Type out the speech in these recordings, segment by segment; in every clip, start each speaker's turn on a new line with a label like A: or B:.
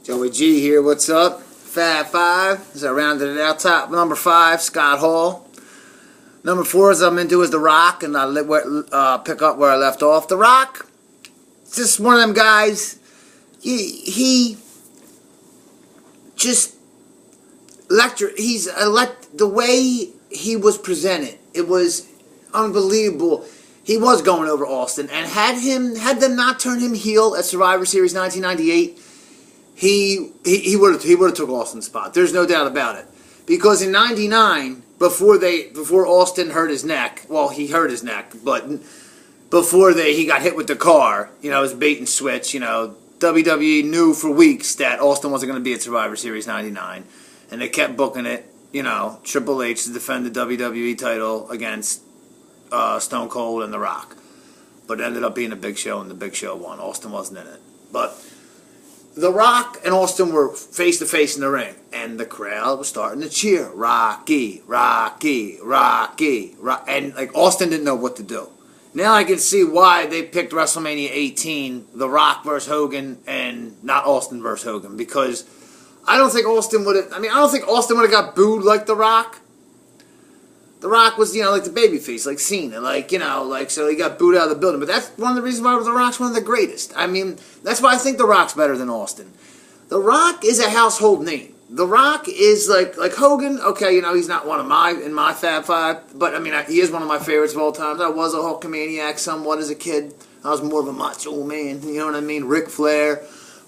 A: Joey G here, what's up? Fab 5, as I rounded it out. Top number 5, Scott Hall. Number 4 as I'm into is The Rock, and I pick up where I left off. The Rock, just one of them guys. He just the way he was presented, it was unbelievable. He was going over Austin, and had them not turned him heel at Survivor Series 1998, he would have took Austin's spot. There's no doubt about it. Because in '99, before Austin hurt his neck, well, he hurt his neck, but before he got hit with the car, it was bait and switch. WWE knew for weeks that Austin wasn't going to be at Survivor Series '99, and they kept booking it. Triple H to defend the WWE title against Stone Cold and The Rock, but it ended up being a Big Show, and the Big Show won. Austin wasn't in it, but The Rock and Austin were face to face in the ring, and the crowd was starting to cheer, Rocky, Rocky, Rocky, and Austin didn't know what to do. Now I can see why they picked WrestleMania 18, The Rock versus Hogan, and not Austin versus Hogan, because I don't think Austin would have. I don't think Austin would have got booed like The Rock. The Rock was, like the babyface, like Cena, so he got booed out of the building. But that's one of the reasons why The Rock's one of the greatest. That's why I think The Rock's better than Austin. The Rock is a household name. The Rock is like Hogan. Okay, he's not one of my Fab Five, but he is one of my favorites of all time. I was a Hulkamaniac somewhat as a kid. I was more of a macho man. You know what I mean? Ric Flair,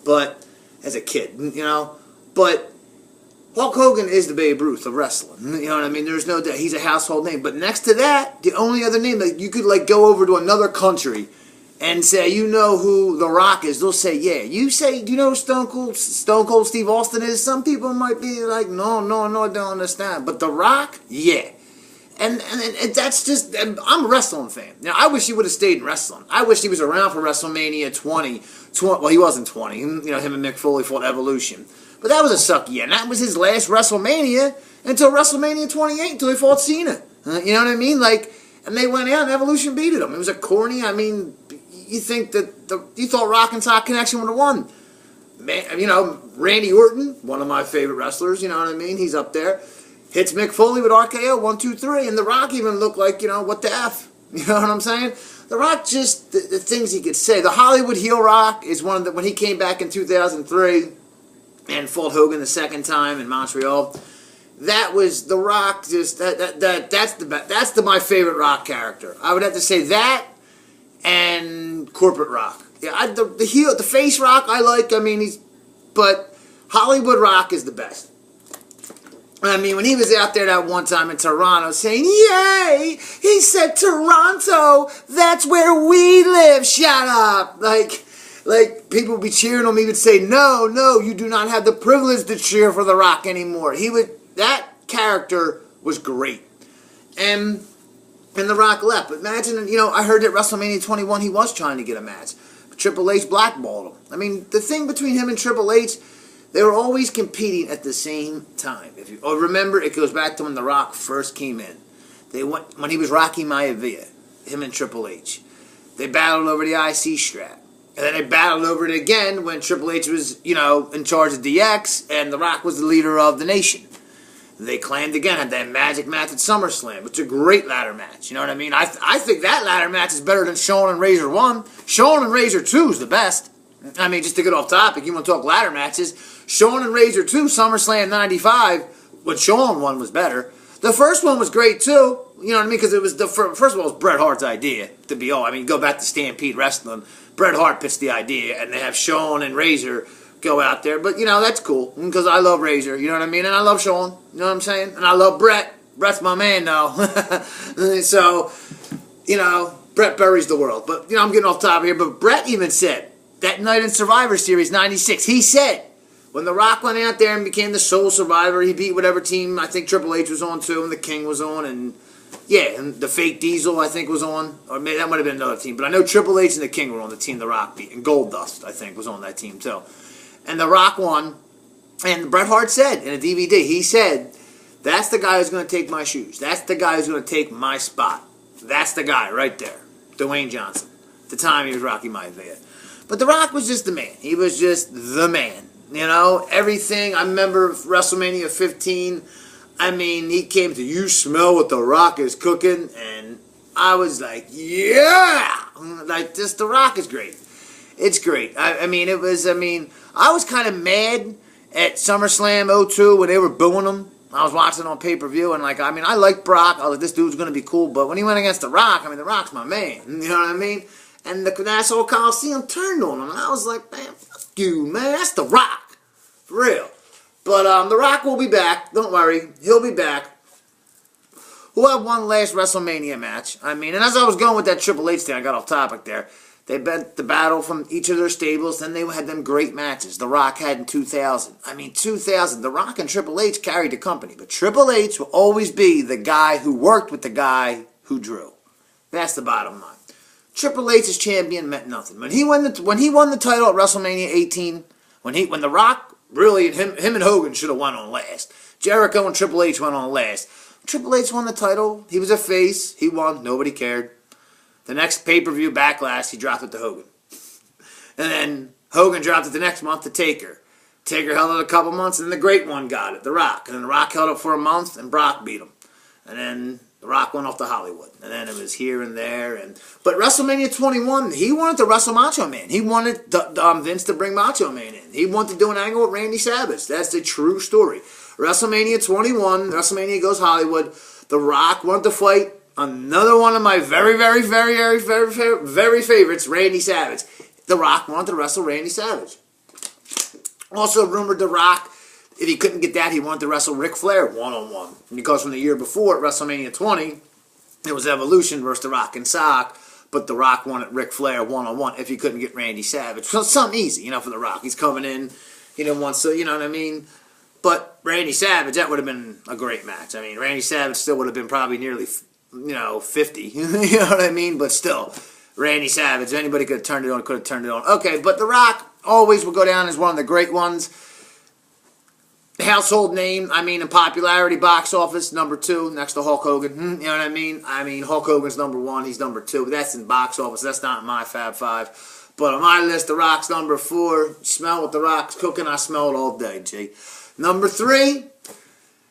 A: but as a kid, but Hulk Hogan is the Babe Ruth of wrestling. You know what I mean? There's no doubt. He's a household name. But next to that, the only other name that you could go over to another country and say, you know who The Rock is, they'll say, yeah. You say, do you know who Stone Cold Steve Austin is? Some people might be like, no, I don't understand. But The Rock, yeah. And that's just, I'm a wrestling fan. I wish he would have stayed in wrestling. I wish he was around for WrestleMania 20. Well, he wasn't 20. Him and Mick Foley fought Evolution. But that was a sucky year, and that was his last WrestleMania until WrestleMania 28, until he fought Cena. You know what I mean? And they went out and Evolution beat him. It was a corny. You think that you thought Rock and Sock Connection would have won? Man, Randy Orton, one of my favorite wrestlers. You know what I mean? He's up there. Hits Mick Foley with RKO 1, 2, 3, and The Rock even looked like what the f? You know what I'm saying? The Rock just the things he could say. The Hollywood heel Rock is one of the when he came back in 2003. And fought Hogan the second time in Montreal. That was The Rock. Just that's my favorite Rock character. I would have to say that and Corporate Rock. Yeah, the face Rock I like. But Hollywood Rock is the best. When he was out there that one time in Toronto saying, "Yay!" He said, "Toronto, that's where we live." Shut up, people would be cheering him. He would say, no, you do not have the privilege to cheer for The Rock anymore. That character was great. And The Rock left. But imagine, I heard at WrestleMania 21 he was trying to get a match. But Triple H blackballed him. The thing between him and Triple H, they were always competing at the same time. If you remember, it goes back to when The Rock first came in. When he was Rocky Maivia, him and Triple H. They battled over the IC strap. And then they battled over it again when Triple H was, in charge of DX and The Rock was the leader of the nation. They claimed again, had that magic match at SummerSlam, which is a great ladder match. You know what I mean? I think that ladder match is better than Shawn and Razor 1. Shawn and Razor 2 is the best. Just to get off topic, you want to talk ladder matches. Shawn and Razor 2, SummerSlam 95, what Shawn won was better. The first one was great too. You know what I mean? Because it was first of all, it was Bret Hart's idea to be all. Go back to Stampede Wrestling. Bret Hart pitched the idea, and they have Shawn and Razor go out there. But, that's cool, because I love Razor, you know what I mean? And I love Shawn, you know what I'm saying? And I love Bret. Bret's my man, though. So, Bret buries the world. But, I'm getting off topic here. But Bret even said, that night in Survivor Series 96, he said, when The Rock went out there and became the sole survivor, he beat whatever team, I think Triple H was on, too, and the King was on, and yeah, and the fake Diesel, I think, was on. Or maybe that might have been another team. But I know Triple H and the King were on the team The Rock beat. And Goldust, I think, was on that team, too. And The Rock won. And Bret Hart said in a DVD, he said, that's the guy who's going to take my shoes. That's the guy who's going to take my spot. That's the guy right there. Dwayne Johnson. At the time, he was Rocky Maivia. But The Rock was just the man. He was just the man. You know, everything. I remember WrestleMania 15. I mean, he came to, you smell what The Rock is cooking, and I was like, yeah! Like, this, The Rock is great. It's great. I mean, I was kind of mad at SummerSlam '02 when they were booing him. I was watching it on pay-per-view, and I like Brock. I was like, this dude's going to be cool, but when he went against The Rock, The Rock's my man. You know what I mean? And the Nassau Coliseum turned on him, and I was like, man, fuck you, man. That's The Rock. For real. But The Rock will be back. Don't worry. He'll be back. We'll have one last WrestleMania match. And as I was going with that Triple H thing, I got off topic there. They bet the battle from each of their stables. Then they had them great matches. The Rock had in 2000. 2000. The Rock and Triple H carried the company. But Triple H will always be the guy who worked with the guy who drew. That's the bottom line. Triple H as champion meant nothing. When he won the title at WrestleMania 18, when The Rock, really, him and Hogan should have won on last. Jericho and Triple H went on last. Triple H won the title. He was a face. He won. Nobody cared. The next pay-per-view Backlash, he dropped it to Hogan. And then Hogan dropped it the next month to Taker. Taker held it a couple months, and then the great one got it, The Rock. And then The Rock held it for a month, and Brock beat him. And then The Rock went off to Hollywood. And then it was here and there. But WrestleMania 21, he wanted to wrestle Macho Man. He wanted Vince to bring Macho Man in. He wanted to do an angle with Randy Savage. That's the true story. WrestleMania 21, WrestleMania goes Hollywood. The Rock wanted to fight another one of my very, very, very, very, very, very, very favorites, Randy Savage. The Rock wanted to wrestle Randy Savage. Also rumored The Rock, if he couldn't get that, he wanted to wrestle Ric Flair one-on-one. Because from the year before, at WrestleMania 20, it was Evolution versus The Rock and Sock, but The Rock wanted Ric Flair one-on-one if he couldn't get Randy Savage. So something easy, for The Rock. He's coming in, he didn't want so, you know what I mean? But Randy Savage, that would have been a great match. Randy Savage still would have been probably nearly 50. You know what I mean? But still, Randy Savage, anybody could have turned it on, could have turned it on. Okay, but The Rock always will go down as one of the great ones. Household name, in popularity, box office, number 2, next to Hulk Hogan. You know what I mean? Hulk Hogan's number 1, he's number 2. But that's in box office, that's not my Fab 5. But on my list, The Rock's number 4. Smell what The Rock's cooking, I smell it all day, G. Number 3,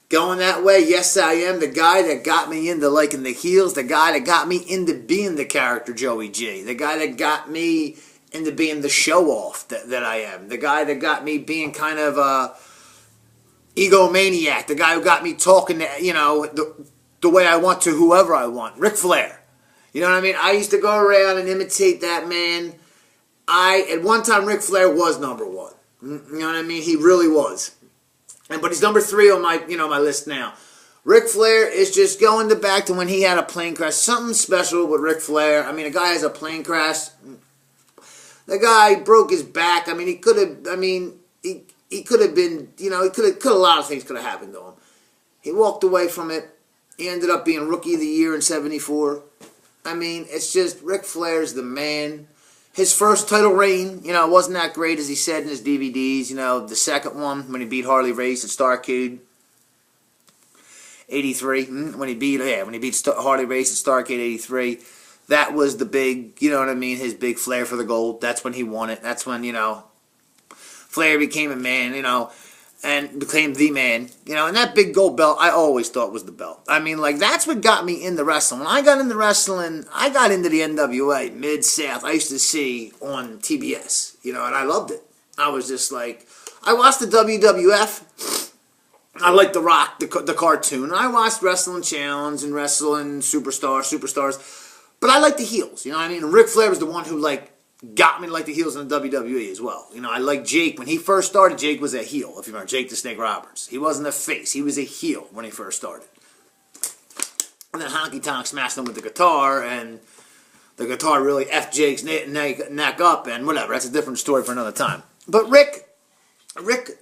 A: going that way, yes I am, the guy that got me into liking the heels, the guy that got me into being the character Joey G, the guy that got me into being the show-off that I am, the guy that got me being kind of a egomaniac, the guy who got me talking, the way I want to whoever I want, Ric Flair. You know what I mean? I used to go around and imitate that man. At one time, Ric Flair was number 1. You know what I mean? He really was. But he's number 3 on my, my list now. Ric Flair is just going back to when he had a plane crash. Something special with Ric Flair. A guy has a plane crash. The guy broke his back. He could have, he could have been, a lot of things could have happened to him. He walked away from it. He ended up being Rookie of the Year in '74. It's just, Ric Flair's the man. His first title reign, wasn't that great as he said in his DVDs. The second one, when he beat Harley Race at Starrcade 83. When he beat Harley Race at Starrcade 83. That was the big, his big flair for the gold. That's when he won it. That's when, Flair became a man, and became the man. And that big gold belt, I always thought was the belt. That's what got me into wrestling. When I got into wrestling, I got into the NWA, Mid-South. I used to see on TBS, and I loved it. I was just like, I watched the WWF. I liked The Rock, the cartoon. I watched Wrestling Challenge and Wrestling Superstars. But I like the heels, And Ric Flair was the one who, got me to like the heels in the WWE as well. I like Jake. When he first started, Jake was a heel, if you remember. Jake the Snake Roberts. He wasn't a face. He was a heel when he first started. And then Honky Tonk smashed him with the guitar, and the guitar really effed Jake's neck up, and whatever. That's a different story for another time. But Rick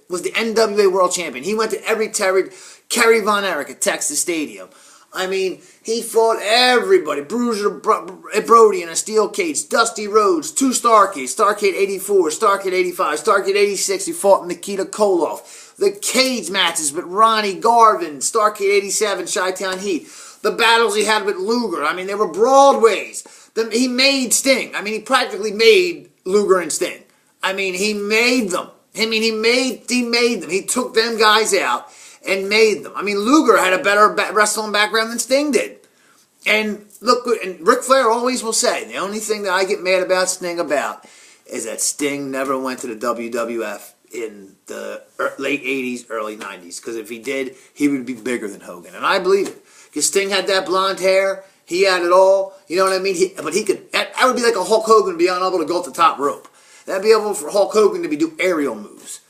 A: was the NWA World Champion. He went to every Kerry Von Erich at Texas Stadium. He fought everybody. Bruiser Brody in a steel cage. Dusty Rhodes, 2 Starrcades. Starrcade 84, Starrcade 85, Starrcade 86. He fought Nikita Koloff. The cage matches with Ronnie Garvin. Starrcade 87, Chi-Town Heat. The battles he had with Luger. They were Broadways. He made Sting. He practically made Luger and Sting. He made them. I mean, he made them. He took them guys out and made them. I mean, Luger had a better wrestling background than Sting did. And look, and Ric Flair always will say, the only thing that I get mad about Sting about is that Sting never went to the WWF in the late 80s, early 90s. Because if he did, he would be bigger than Hogan. And I believe it. Because Sting had that blonde hair. He had it all. You know what I mean? But he could, that would be like a Hulk Hogan being unable to go up the top rope. That'd be able for Hulk Hogan to do aerial moves.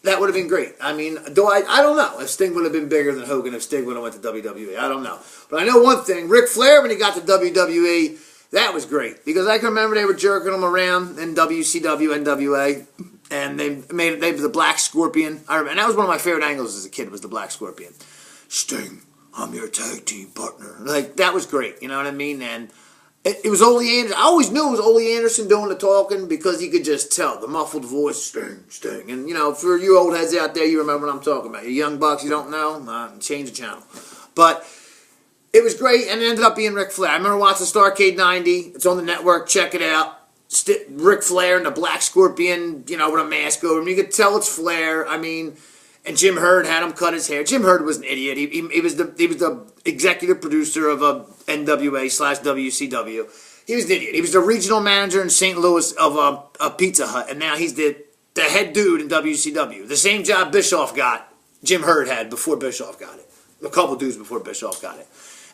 A: That would have been great. I mean, I don't know if Sting would have been bigger than Hogan if Sting would have went to WWE. I don't know. But I know one thing. Ric Flair, when he got to WWE, that was great. Because I can remember they were jerking him around in WCW, NWA. And they were the Black Scorpion. And that was one of my favorite angles as a kid, was the Black Scorpion. Sting, I'm your tag team partner. Like, that was great. You know what I mean? And it was Ole Anderson. I always knew it was Ole Anderson doing the talking because you could just tell. The muffled voice, Sting, Sting. And, you know, for you old heads out there, you remember what I'm talking about. You young bucks, you don't know? Change the channel. But it was great, and it ended up being Ric Flair. I remember watching Starrcade 90. It's on the network. Check it out. Ric Flair and the Black Scorpion, you know, with a mask over him. You could tell it's Flair. I mean, and Jim Herd had him cut his hair. Jim Herd was an idiot. He was the executive producer of a NWA/WCW. He was an idiot. He was the regional manager in St. Louis of a Pizza Hut, and now he's the head dude in WCW. The same job Bischoff got, Jim Herd had before Bischoff got it. A couple dudes before Bischoff got it.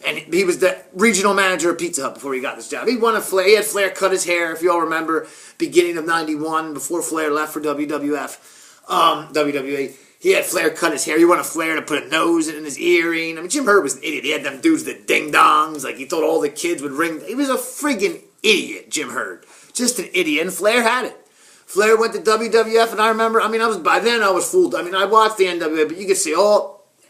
A: And he was the regional manager of Pizza Hut before he got this job. He had Flair cut his hair, if you all remember, beginning of 91, before Flair left for WWE. He had Flair cut his hair. He wanted Flair to put a nose in his earring. I mean, Jim Herd was an idiot. He had them dudes that ding-dongs. Like, he thought all the kids would ring. He was a friggin' idiot, Jim Herd. Just an idiot. And Flair had it. Flair went to WWF, and I remember, by then I was fooled. I mean, I watched the NWA, but you could see,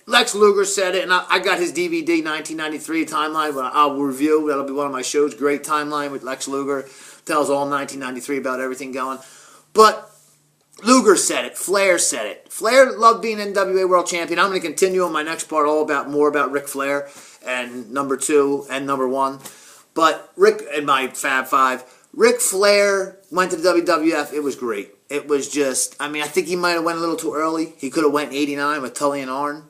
A: Lex Luger said it, and I got his DVD 1993 timeline, but I'll review. That'll be one of my shows. Great timeline with Lex Luger. Tells all 1993 about everything going. But Luger said it. Flair said it. Flair loved being NWA World Champion. I'm going to continue on my next part more about Ric Flair and number 2 and number 1. But Rick and my Fab 5, Ric Flair went to the WWF. It was great. It was just, I think he might have went a little too early. He could have went 89 with Tully and Arn.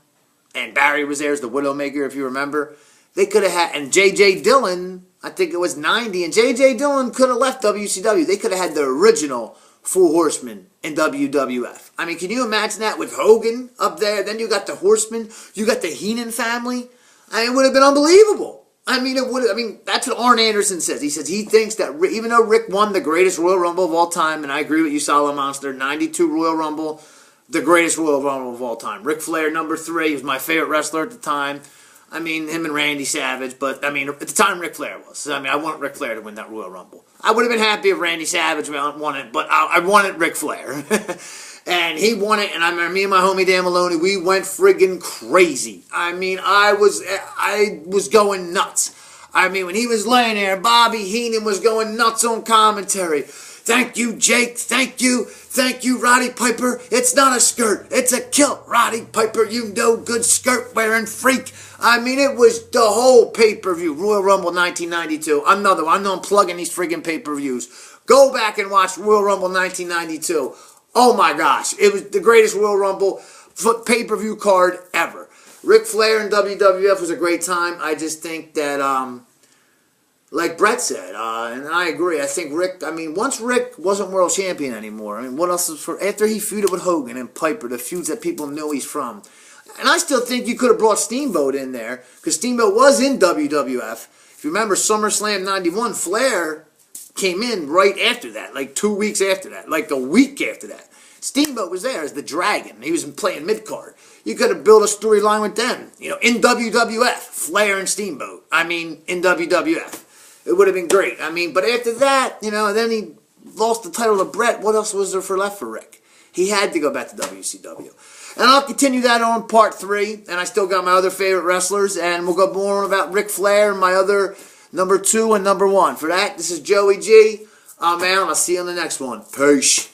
A: And Barry was there as the Widowmaker, if you remember. They could have had, and J.J. Dillon, I think it was 90, and J.J. Dillon could have left WCW. They could have had the original Four Horsemen in WWF. I mean, can you imagine that with Hogan up there? Then you got the Horsemen, you got the Heenan family. It would have been unbelievable. That's what Arn Anderson says. He says he thinks that even though Rick won the greatest Royal Rumble of all time, and I agree with you, Solid Monster, 92 Royal Rumble, the greatest Royal Rumble of all time. Ric Flair, number 3, he was my favorite wrestler at the time. Him and Randy Savage, but, at the time Ric Flair was. So, I want Ric Flair to win that Royal Rumble. I would have been happy if Randy Savage won it, but I wanted Ric Flair. And he won it, and I remember me and my homie Dan Maloney, we went friggin' crazy. I was going nuts. When he was laying there, Bobby Heenan was going nuts on commentary. Thank you, Jake. Thank you, Roddy Piper. It's not a skirt. It's a kilt, Roddy Piper. You no good skirt-wearing freak. It was the whole pay-per-view. Royal Rumble 1992. Another one. I know I'm plugging these friggin' pay-per-views. Go back and watch Royal Rumble 1992. Oh, my gosh. It was the greatest Royal Rumble pay-per-view card ever. Ric Flair in WWF was a great time. I just think that, like Brett said, and I agree, I think once Rick wasn't world champion anymore, what else was after he feuded with Hogan and Piper, the feuds that people know he's from. And I still think you could have brought Steamboat in there, because Steamboat was in WWF. If you remember SummerSlam 91, Flair came in right after that, like 2 weeks after that, like a week after that. Steamboat was there as the Dragon. He was playing mid-card. You could have built a storyline with them, in WWF, Flair and Steamboat. In WWF. It would have been great. But after that, then he lost the title to Brett. What else was there left for Rick? He had to go back to WCW. And I'll continue that on part 3. And I still got my other favorite wrestlers. And we'll go more on about Ric Flair and my other number 2 and number 1. For that, this is Joey G. I'm out. I'll see you on the next one. Peace.